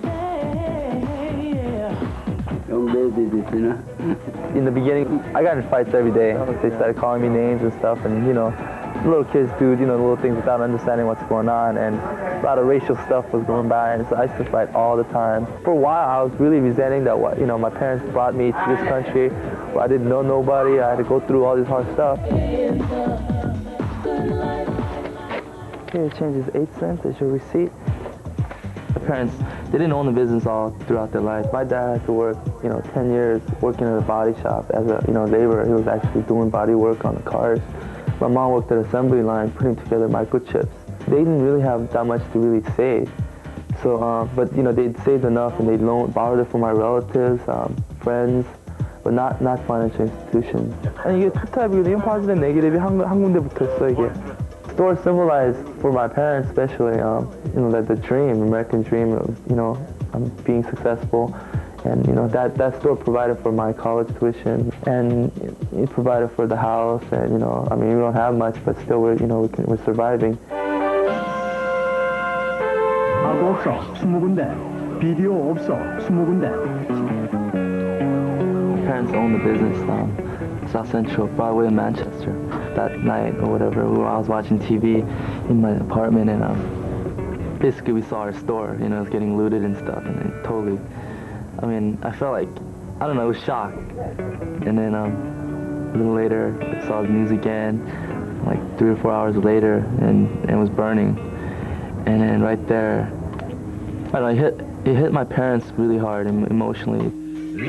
Hey, yeah. Young baby, In the beginning, I got in fights every day. They started calling me names and stuff, and little kids do, little things without understanding what's going on, and a lot of racial stuff was going by, and so I used to fight all the time. For a while, I was really resenting that, my parents brought me to this country where I didn't know nobody. I had to go through all this hard stuff. Here, it changes 8 cents as your receipt. My parents, they didn't own the business all throughout their life. My dad had to work, 10 years working at a body shop as a, laborer. He was actually doing body work on the cars. My mom worked at an assembly line putting together microchips. They didn't really have that much to really save. So, but they'd saved enough and they'd borrowed it from my relatives, friends, but not financial institutions. And you get two types, the positive and negative. 한 군데부터 있어 이게. Store symbolized for my parents, especially, the dream, American dream of, being successful. And, that store provided for my college tuition, and it provided for the house, and, we don't have much, but still we're surviving. 하고 없어, 20군데. 비디오 없어, 20군데. Parents owned the business, South Central, Broadway in Manchester. That night or whatever, I was watching TV in my apartment, and basically we saw our store, it was getting looted and stuff, and it totally, I felt like, I don't know, it was shock. And then a little later, I saw the news again, like 3 or 4 hours later, and it was burning. And then right there, I don't know, it hit my parents really hard emotionally.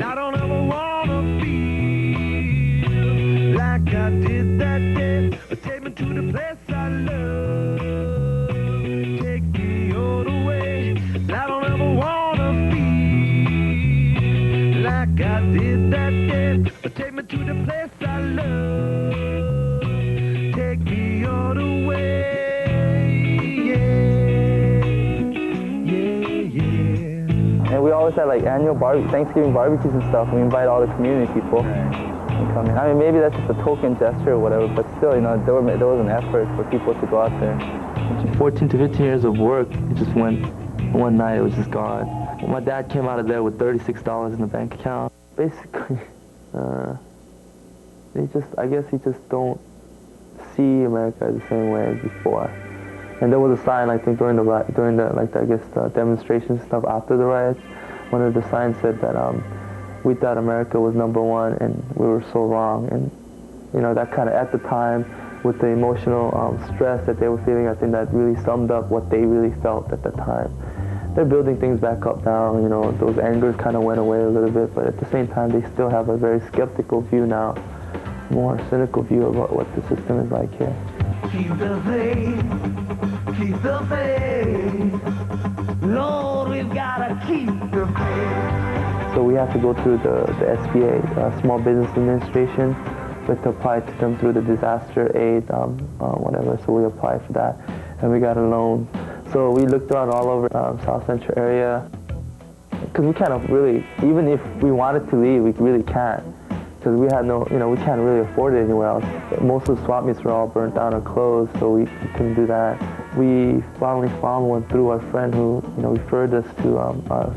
I don't ever wanna feel like I did that day. Take me to the place I love. Take me all the way. I don't ever wanna feel like I did that day. Take me to the place I love. Take me all the way. And we always had annual Thanksgiving barbecues and stuff. We invite all the community people to come in. Maybe that's just a token gesture or whatever, but still, there was an effort for people to go out there. 14 to 15 years of work, it just went, one night it was just gone. Well, my dad came out of there with $36 in the bank account. Basically, I guess he just don't see America the same way as before. And there was a sign, I think, during the demonstrations stuff after the riots. One of the signs said that we thought America was #1 and we were so wrong. And, that kind of, at the time, with the emotional stress that they were feeling, I think that really summed up what they really felt at the time. They're building things back up now, those angers kind of went away a little bit, but at the same time, they still have a very skeptical view now, more cynical view about what the system is like here. Keep the faith, keep the faith. Lord, we've gotta keep the faith. So we have to go through the SBA, Small Business Administration. We have to apply to them through the disaster aid, whatever. So we applied for that, and we got a loan. So we looked around all over South Central area, because we kind of really, even if we wanted to leave, we really can't. Because we had no, we can't really afford it anywhere else. Most of the swap meets were all burnt down or closed, so we couldn't do that. We finally found one through our friend who, referred us to a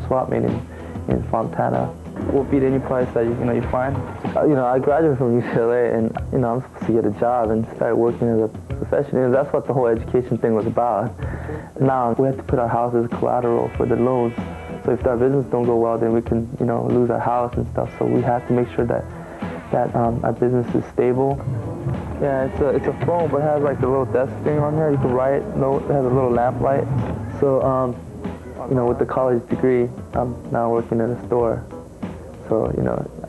swap meet in Fontana. We'll beat any price that you find. I graduated from UCLA, and I'm supposed to get a job and start working as a professional. That's what the whole education thing was about. Now we have to put our house as collateral for the loans. So if our business don't go well, then we can, lose our house and stuff. So we have to make sure that our business is stable. Yeah, it's a phone, but it has a little desk thing on here. You can write note. It has a little lamp light. So, with the college degree, I'm now working in a store. So,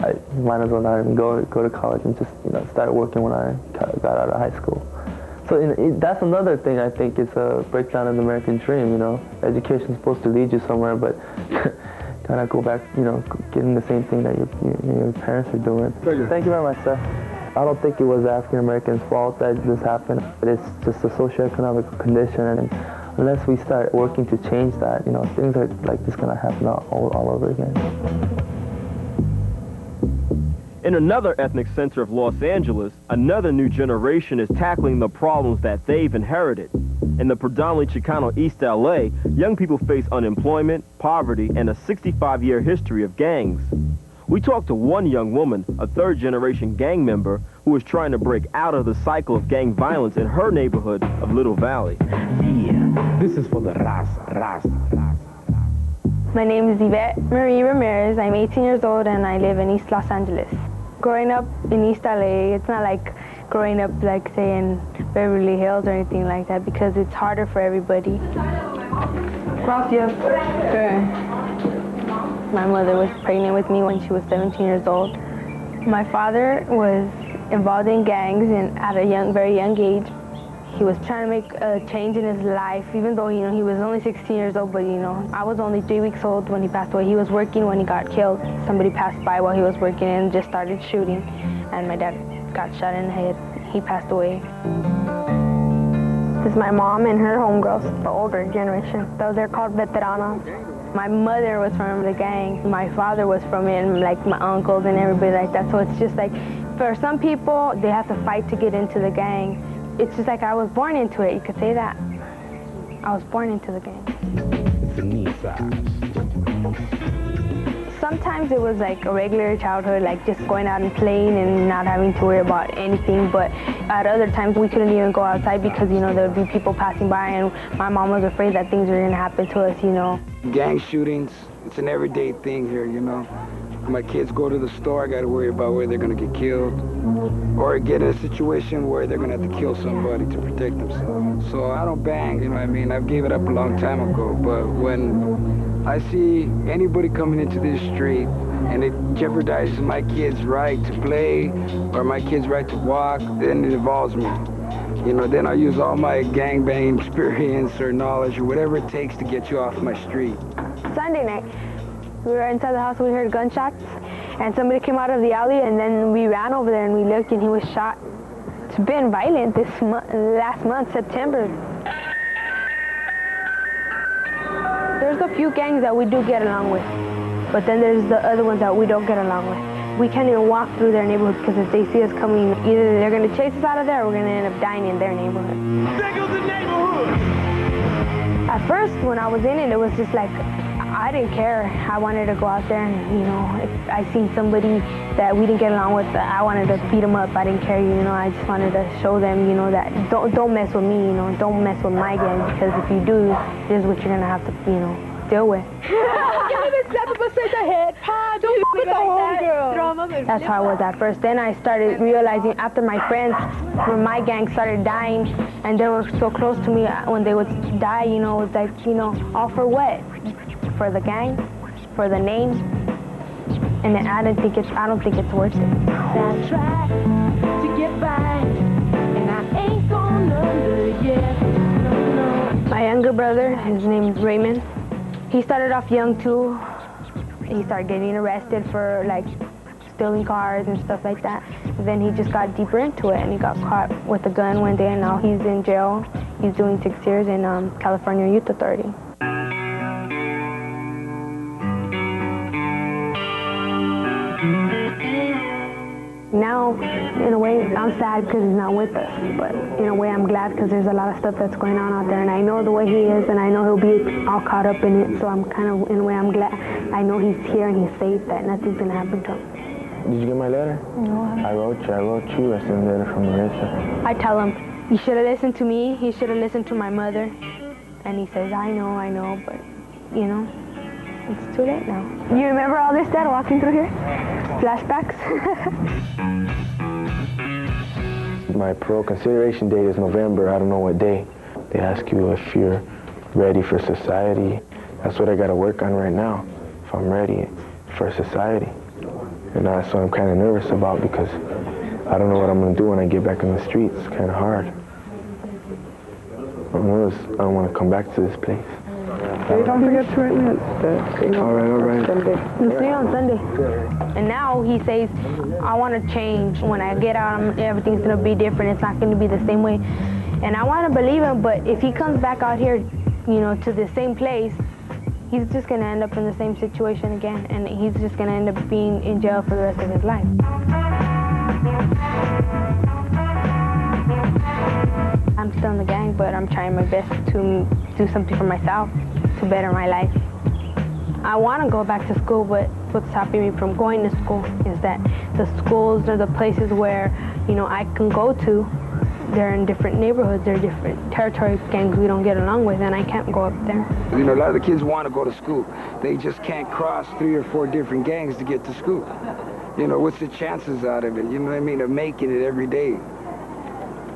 I might as well not even go to college and just, start working when I got out of high school. So that's another thing I think is a breakdown of the American dream. Education's supposed to lead you somewhere, but kind of go back, getting the same thing that your parents are doing. Thank you very much, sir. I don't think it was the African Americans' fault that this happened. It's just a socioeconomic condition, and unless we start working to change that, you know, things are like this gonna happen all over again. In another ethnic center of Los Angeles, another new generation is tackling the problems that they've inherited. In the predominantly Chicano East LA, young people face unemployment, poverty, and a 65-year history of gangs. We talked to one young woman, a third-generation gang member, who was trying to break out of the cycle of gang violence in her neighborhood of Little Valley. Yeah, this is for the raza. My name is Yvette Marie Ramirez. I'm 18 years old and I live in East Los Angeles. Growing up in East LA, it's not like growing up, like, say, in Beverly Hills or anything like that, because it's harder for everybody. Gracias. Okay. My mother was pregnant with me when she was 17 years old. My father was involved in gangs and at a very young age. He was trying to make a change in his life, even though, you know, he was only 16 years old, but, you know, I was only 3 weeks old when he passed away. He was working when he got killed. Somebody passed by while he was working and just started shooting, and my dad got shot in the head. He passed away. This is my mom and her homegirls, the older generation. So they're called veteranos. My mother was from the gang. My father was from it, and like my uncles and everybody like that. So it's just like, for some people, they have to fight to get into the gang. It's just like I was born into it, you could say that. I was born into the gang. It's a knee size. Sometimes it was like a regular childhood, like just going out and playing and not having to worry about anything, but at other times we couldn't even go outside because, you know, there would be people passing by and my mom was afraid that things were gonna happen to us, you know. Gang shootings, it's an everyday thing here, you know. My kids go to the store, I gotta worry about where they're gonna get killed or get in a situation where they're gonna have to kill somebody to protect themselves. So I don't bang, you know what I mean? I've gave it up a long time ago, but when I see anybody coming into this street and it jeopardizes my kids' right to play or my kids' right to walk, then it involves me. You know, then I use all my gangbang experience or knowledge or whatever it takes to get you off my street. Sunday night, we were inside the house, we heard gunshots, and somebody came out of the alley, and then we ran over there and we looked and he was shot. It's been violent this last month, September. There's a few gangs that we do get along with, but then there's the other ones that we don't get along with. We can't even walk through their neighborhood because if they see us coming, either they're going to chase us out of there or we're going to end up dying in their neighborhood. There goes the neighborhood! At first, when I was in it, it was just like, I didn't care. I wanted to go out there and, you know, if I seen somebody that we didn't get along with, I wanted to beat them up. I didn't care, you know, I just wanted to show them, you know, that don't mess with me, you know, don't mess with my gang, because if you do, this is what you're going to have to, you know, deal with. That's how I was at first. Then I started realizing after my friends from my gang started dying and they were so close to me, when they would die, you know, it was like, you know, all for what? For the gang, for the name, and then I don't think it's worth it. I try to get by, and I ain't gone under yet. No. My younger brother, his name is Raymond. He started off young too. He started getting arrested for like stealing cars and stuff like that. But then he just got deeper into it, and he got caught with a gun one day, and now he's in jail. He's doing 6 years in California Youth Authority. Now, in a way, I'm sad because he's not with us, but in a way, I'm glad because there's a lot of stuff that's going on out there, and I know the way he is, and I know he'll be all caught up in it, so I'm kind of, in a way, I'm glad. I know he's here and he's safe, that nothing's going to happen to him. Did you get my letter? No. I wrote you. I sent a letter from Marissa. I tell him, you should have listened to me, he should have listened to my mother, and he says, I know, but, you know, it's too late now. You remember all this, Dad, walking through here? Flashbacks? My parole consideration date is November, I don't know what day. They ask you if you're ready for society. That's what I gotta work on right now, if I'm ready for society. And that's what I'm kind of nervous about because I don't know what I'm gonna do when I get back in the streets. It's kind of hard. I'm nervous. I don't want to come back to this place. Hey, don't forget to write me All right. Sunday. And see you on Sunday. And now he says, I want to change. When I get out, everything's going to be different. It's not going to be the same way. And I want to believe him, but if he comes back out here, you know, to the same place, he's just going to end up in the same situation again, and he's just going to end up being in jail for the rest of his life. I'm still in the gang, but I'm trying my best to do something for myself to better my life. I want to go back to school, but what's stopping me from going to school is that the schools are the places where, you know, I can go to. They're in different neighborhoods, they're different territory gangs we don't get along with, and I can't go up there. You know, a lot of the kids want to go to school. They just can't cross 3 or 4 different gangs to get to school. You know, what's the chances out of it, you know what I mean, of making it every day?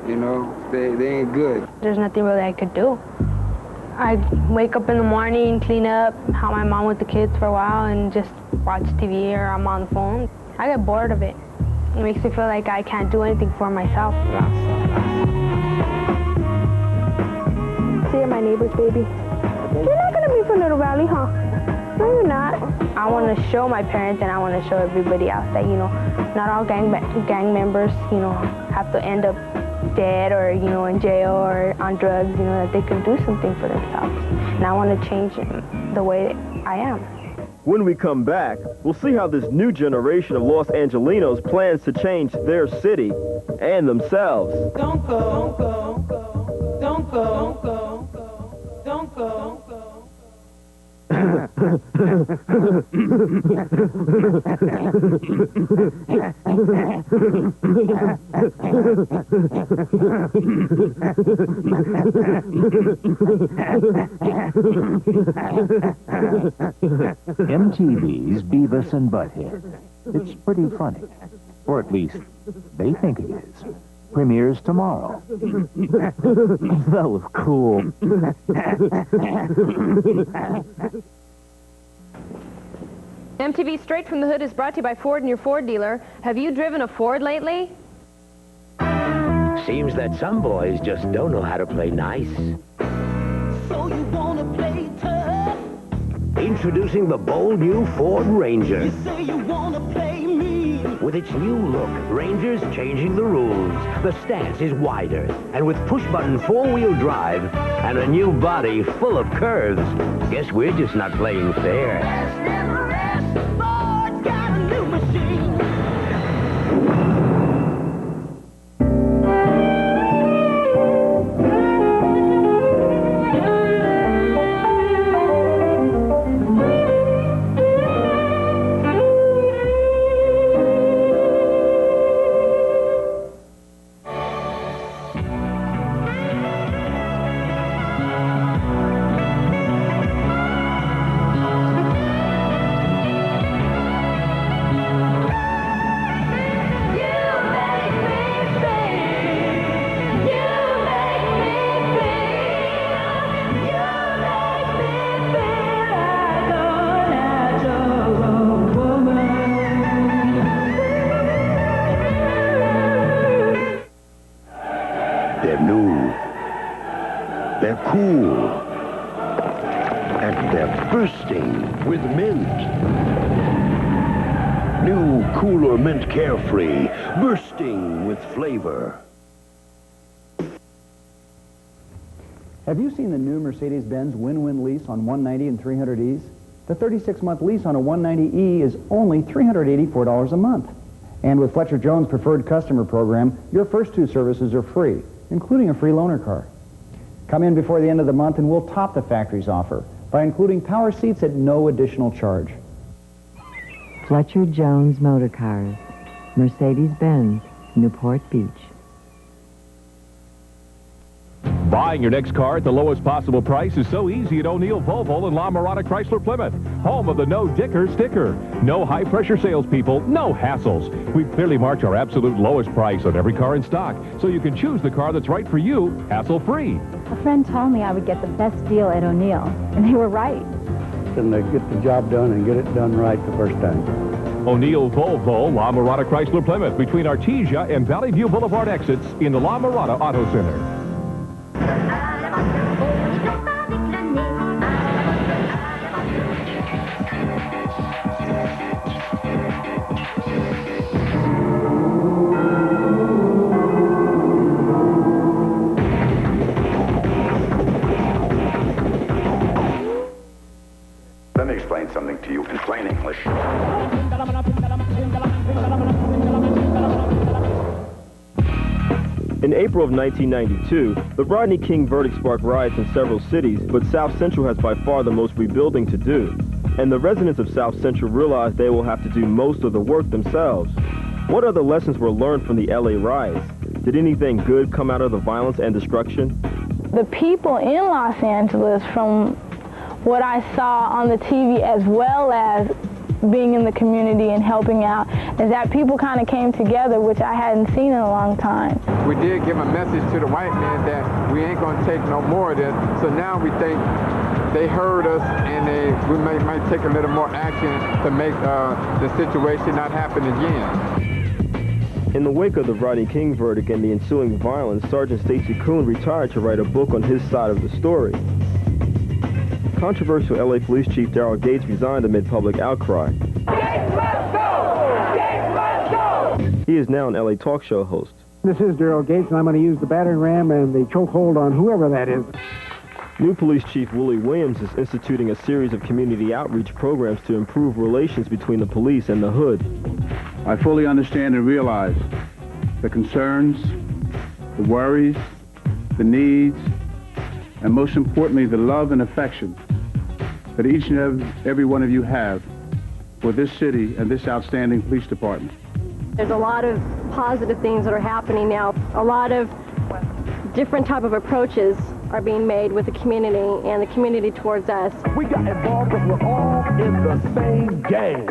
You know, they ain't good. There's nothing really I could do. I wake up in the morning, clean up, help my mom with the kids for a while, and just watch TV or I'm on the phone. I get bored of it. It makes me feel like I can't do anything for myself. See you, my neighbor's baby. You're not gonna be from Little Valley, huh? No, you're not. I want to show my parents and I want to show everybody else that, you know, not all gang members, you know, have to end up dead or, you know, in jail or on drugs, you know, that they can do something for themselves. And I want to change the way I am. When we come back, we'll see how this new generation of Los Angelinos plans to change their city and themselves. Don't go, don't go, don't go, don't go, don't go. MTV's Beavis and Butthead. It's pretty funny. Or at least, they think it is. Premieres tomorrow. That was cool. MTV Straight from the Hood is brought to you by Ford and your Ford dealer. Have you driven a Ford lately? Seems that some boys just don't know how to play nice. So you wanna play tough? Introducing the bold new Ford Ranger. You say you wanna play mean? With its new look, Ranger's changing the rules. The stance is wider, and with push-button four-wheel drive and a new body full of curves, guess we're just not playing fair. Ford got a new machine. They're new. They're cool. And they're bursting with mint. New Cooler Mint Carefree, bursting with flavor. Have you seen the new Mercedes-Benz win-win lease on 190 and 300Es? The 36-month lease on a 190E is only $384 a month. And with Fletcher Jones' preferred customer program, your first 2 services are free, including a free loaner car. Come in before the end of the month and we'll top the factory's offer by including power seats at no additional charge. Fletcher Jones Motor Cars, Mercedes-Benz, Newport Beach. Buying your next car at the lowest possible price is so easy at O'Neill Volvo and La Mirada Chrysler Plymouth. Home of the No Dicker sticker. No high-pressure salespeople, no hassles. We've clearly marked our absolute lowest price on every car in stock, so you can choose the car that's right for you, hassle-free. A friend told me I would get the best deal at O'Neill, and they were right. Can they get the job done and get it done right the first time? O'Neill Volvo, La Mirada Chrysler Plymouth, between Artesia and Valley View Boulevard exits in the La Mirada Auto Center. In April of 1992, the Rodney King verdict sparked riots in several cities, but South Central has by far the most rebuilding to do. And the residents of South Central realize they will have to do most of the work themselves. What other lessons were learned from the LA riots? Did anything good come out of the violence and destruction? The people in Los Angeles, from what I saw on the TV as well as being in the community and helping out, is that people kind of came together, which I hadn't seen in a long time. We did give a message to the white men that we ain't going to take no more of this, so now we think they heard us and we might take a little more action to make the situation not happen again. In the wake of the Rodney King verdict and the ensuing violence, Sergeant Stacy Kuhn retired to write a book on his side of the story. Controversial LA Police Chief Daryl Gates resigned amid public outcry. Gates must go! Gates must go! He is now an LA talk show host. This is Daryl Gates, and I'm going to use the battering ram and the chokehold on whoever that is. New Police Chief Willie Williams is instituting a series of community outreach programs to improve relations between the police and the hood. I fully understand and realize the concerns, the worries, the needs, and most importantly, the love and affection that each and every one of you have for this city and this outstanding police department. There's a lot of positive things that are happening now. A lot of different type of approaches are being made with the community and the community towards us. We got involved because we're all in the same game.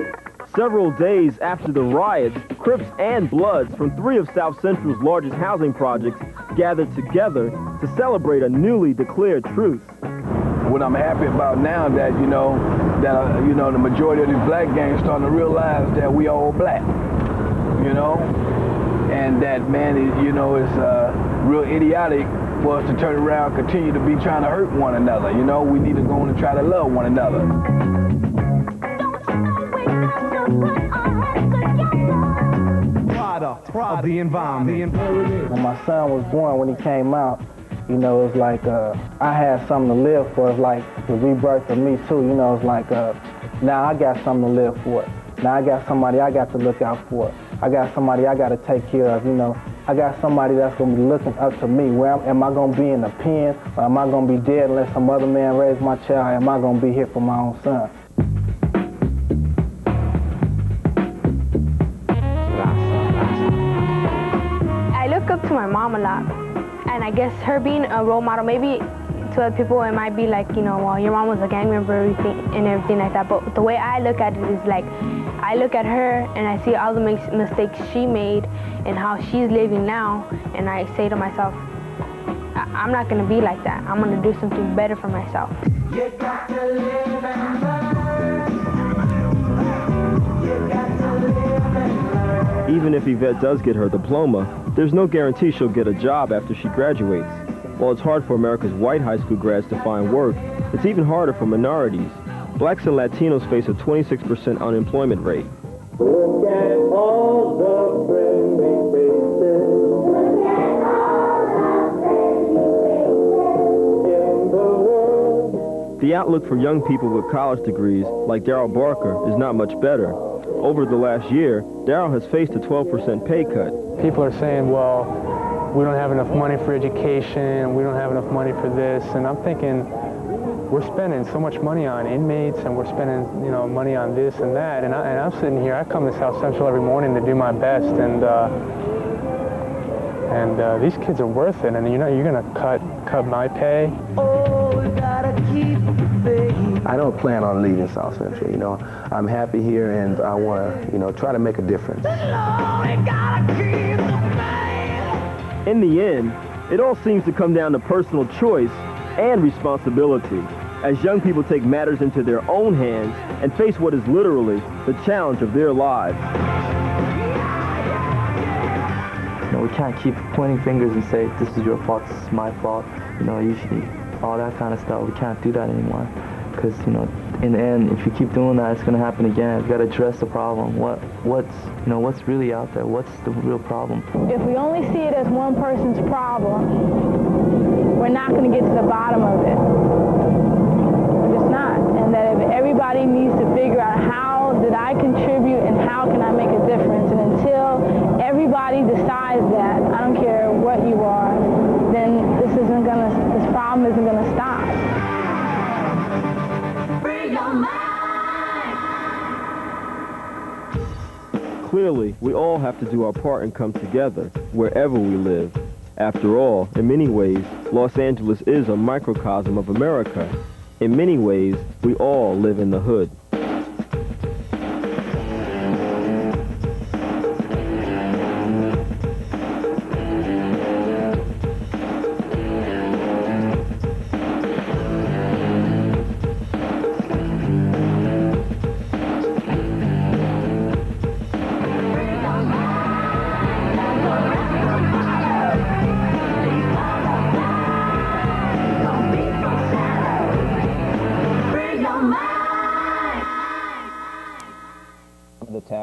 Several days after the riots, Crips and Bloods from 3 of South Central's largest housing projects gathered together to celebrate a newly declared truce. What I'm happy about now that, the majority of these black gangs starting to realize that we all black, and that, man, it's real idiotic for us to turn around, continue to be trying to hurt one another. We need to go on and try to love one another. Product of the environment. When my son was born, when he came out, it was like I had something to live for. It's like the rebirth of me too. It's like now I got something to live for. Now I got somebody I got to look out for. I got somebody I got to take care of. I got somebody that's going to be looking up to me. Where am I going to be in the pen, or am I going to be dead unless some other man raise my child? Or am I going to be here for my own son? I look up to my mom a lot, and I guess her being a role model, maybe to other people it might be like, well, your mom was a gang member and everything like that, but the way I look at it is like, I look at her and I see all the mistakes she made and how she's living now, and I say to myself, I'm not going to be like that. I'm going to do something better for myself. You got to live and learn. You got to live and learn. Even if Yvette does get her diploma, there's no guarantee she'll get a job after she graduates. While it's hard for America's white high school grads to find work, it's even harder for minorities. Blacks and Latinos face a 26% unemployment rate. Look at all the friendly faces. Look at all the friendly faces in the world. The outlook for young people with college degrees, like Daryl Barker, is not much better. Over the last year, Daryl has faced a 12% pay cut. People are saying, well, we don't have enough money for education, we don't have enough money for this, and I'm thinking, we're spending so much money on inmates, and we're spending, money on this and that, and I'm sitting here. I come to South Central every morning to do my best, and these kids are worth it. And you're gonna cut my pay. Oh, we gotta keep faith. I don't plan on leaving South Central. I'm happy here, and I want to, try to make a difference. In the end, it all seems to come down to personal choice and responsibility, as young people take matters into their own hands and face what is literally the challenge of their lives. We can't keep pointing fingers and say, this is your fault, this is my fault, all that kind of stuff. We can't do that anymore, because, in the end, if you keep doing that, it's going to happen again. We've got to address the problem. What's really out there? What's the real problem? If we only see it as one person's problem, we're not going to get to the bottom of it. We're just not. And that if everybody needs to figure out how did I contribute and how can I make a difference. And until everybody decides that, I don't care what you are, Clearly, we all have to do our part and come together wherever we live. After all, in many ways, Los Angeles is a microcosm of America. In many ways, we all live in the hood.